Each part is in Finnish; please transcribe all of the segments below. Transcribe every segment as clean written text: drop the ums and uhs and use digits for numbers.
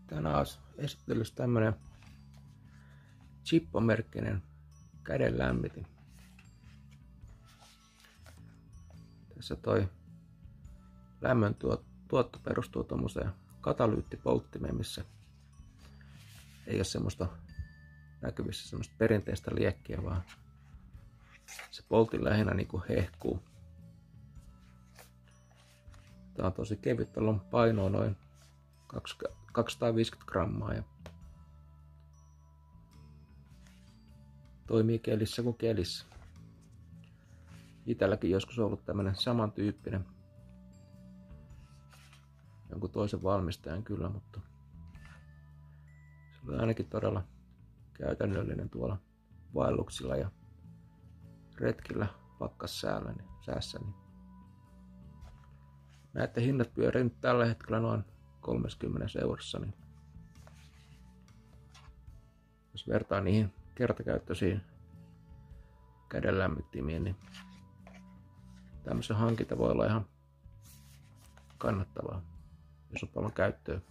Tänään olisi esittelyssä tämmönen Chippo-merkkinen kädenlämmitin. Tässä toi lämmön tuotto perustuu tommoseen katalyyttipolttimeen, missä ei ole semmoista näkyvissä semmoista perinteistä liekkiä, vaan se poltti lähinnä niinku hehkuu. Tää on tosi kevyt, tällä on painoa noin 250 grammaa ja toimii kelissä kuin kelissä. Itälläkin joskus on ollut tämmönen samantyyppinen jonkun toisen valmistajan kyllä, mutta se oli ainakin todella käytännöllinen tuolla vaelluksilla ja retkillä pakkassäässä. Näette hinnat pyörii nyt tällä hetkellä noin 30 eurossa, niin jos vertaa niihin kertakäyttöisiin kädenlämmittimiin, niin tämmöisen hankinta voi olla ihan kannattavaa, jos on paljon käyttöä.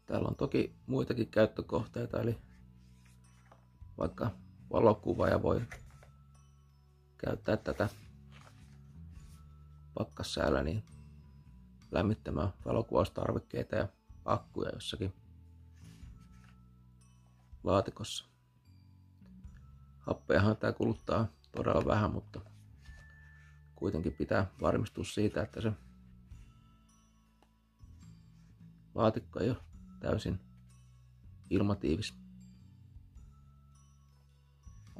Täällä on toki muitakin käyttökohteita, eli vaikka valokuvaaja voi käyttää tätä pakkassäällä niin lämmittämään valokuvaustarvikkeita ja akkuja jossakin laatikossa. Happeahan tää kuluttaa todella vähän, mutta kuitenkin pitää varmistua siitä, että se laatikko ei ole täysin ilmatiivis.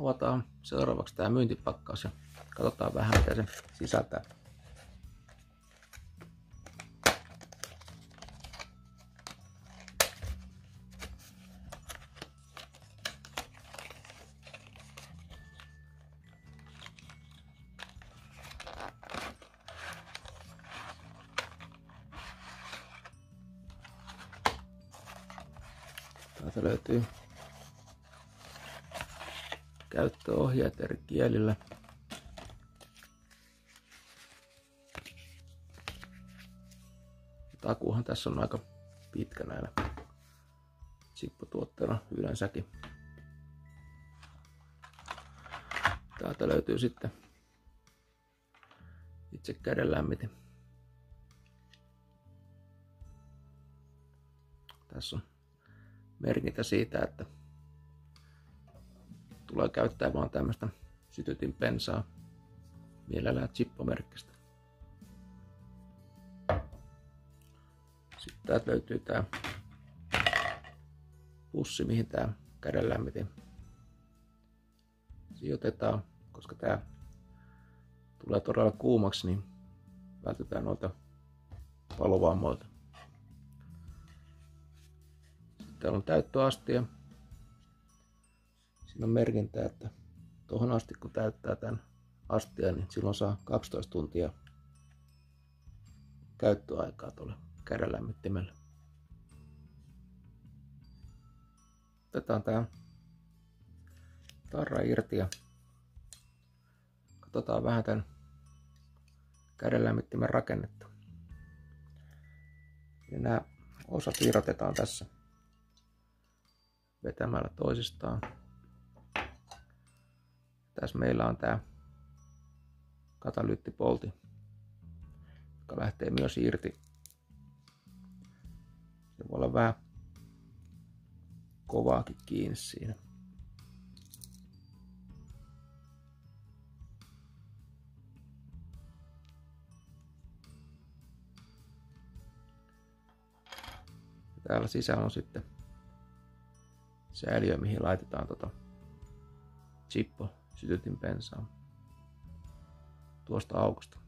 Avataan seuraavaksi tää myyntipakkaus ja katsotaan vähän mitä se sisältää. Täältä löytyy käyttöohjeet eri kielillä. Takuuhan tässä on aika pitkä näillä Chippo-tuotteilla yleensäkin. Täältä löytyy sitten itse kädenlämmitin. Tässä on merkintä siitä, että tulee käyttää vaan tämmöistä sytytinpensaa, mielellään Chippo-merkkistä. Sitten täältä löytyy tää pussi, mihin tää kädenlämmitin sijoitetaan, koska tää tulee todella kuumaksi, niin vältytään noilta palovammoilta. Täällä on täyttöastia. Siinä on merkintä, että tuohon asti kun täyttää tämän astian, niin silloin saa 12 tuntia käyttöaikaa tuolle kädenlämmittimelle. Otetaan tää tarra irti ja katsotaan vähän tämän kädenlämmittimen rakennetta. Ja nämä osat irrotetaan tässä vetämällä toisistaan. Tässä meillä on tämä katalyyttipolti, joka lähtee myös irti. Se voi olla vähän kovaakin kiinni siinä. Ja täällä sisällä on sitten säiliö, mihin laitetaan Chippo sytytinpensaa tuosta aukosta.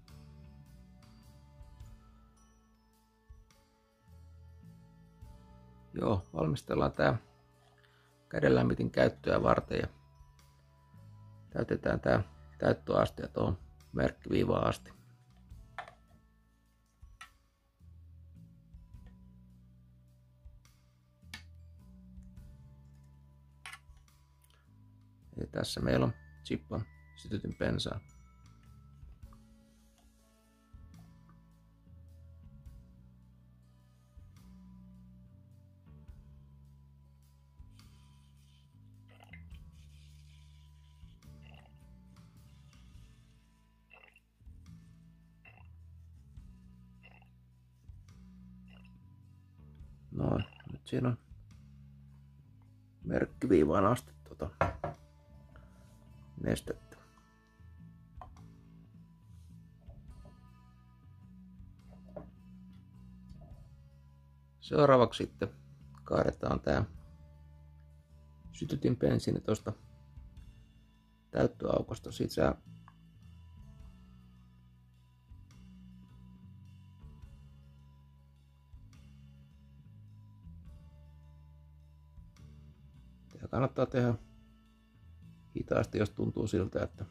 Joo, valmistellaan tää kädenlämmitin käyttöä varten ja täytetään tää täyttöaste tuohon merkkiviivaan asti. Ja tässä meillä on Chippon sytytinpensaa. Noin, nyt siinä on merkkiviivaan asti nestettä. Seuraavaksi sitten kaadetaan tää sytytin bensiini tuosta täyttöaukosta sisään. Tämä kannattaa tehdä hitaasti, jos tuntuu siltä, että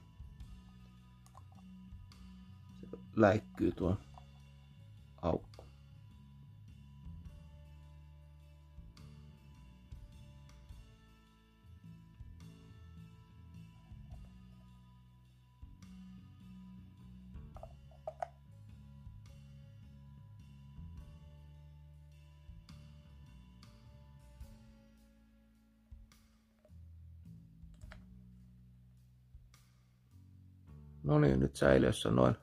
se läikkyy tuo aukko. No niin, nyt säilössä noin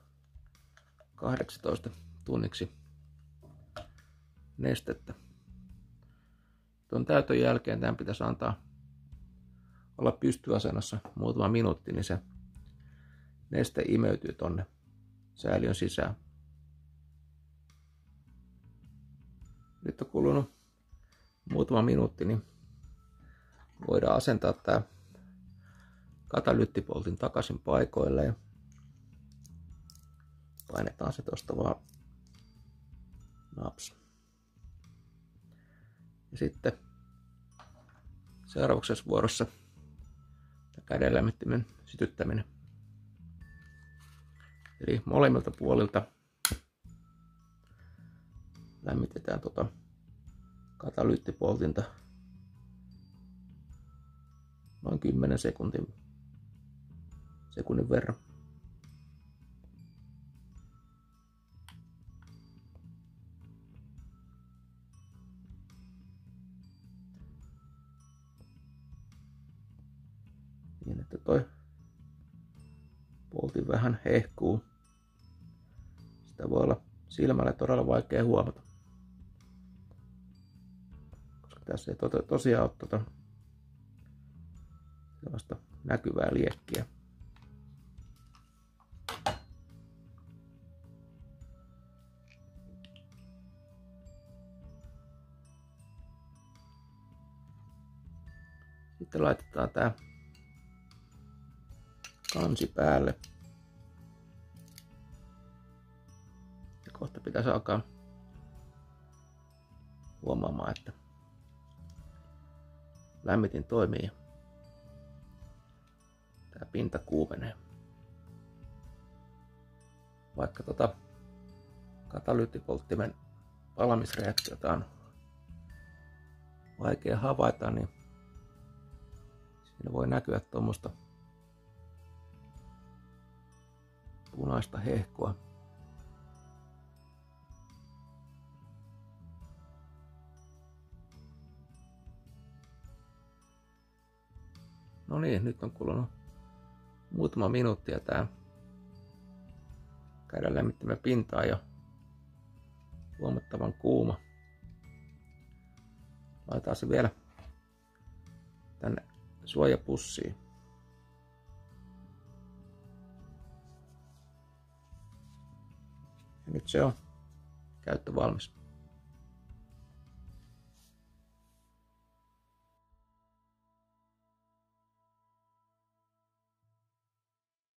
18 tunniksi nestettä. Tuon täytön jälkeen tämän pitäisi antaa olla pystyasennossa muutama minuutti, niin se neste imeytyy tonne säiliön sisään. Nyt on kulunut muutama minuutti, niin voidaan asentaa tämä katalyyttipoltin takaisin paikoille ja painetaan se tuosta vaan naps. Ja sitten seuraavaksi vuorossa kädenlämmittimen sytyttäminen. Eli molemmilta puolilta lämmitetään katalyyttipoltinta noin 10 sekunnin verran. Niin, että toi poltin vähän hehkuu. Sitä voi olla silmällä todella vaikea huomata, koska tässä ei tosiaan ole sellaista näkyvää liekkiä. Sitten laitetaan tää kansi päälle. Ja kohta pitäisi alkaa huomaamaan, että lämmitin toimii ja tää pinta kuumenee. Vaikka katalyyttipolttimen palamisreaktiota on vaikea havaita, niin siinä voi näkyä tuommoista punaista hehkua. No niin, nyt on kulunut muutama minuutti ja tää käydään lämmittämään pintaa jo huomattavan kuuma. Laitetaan se vielä tänne suojapussiin. Ja nyt se on käyttövalmis.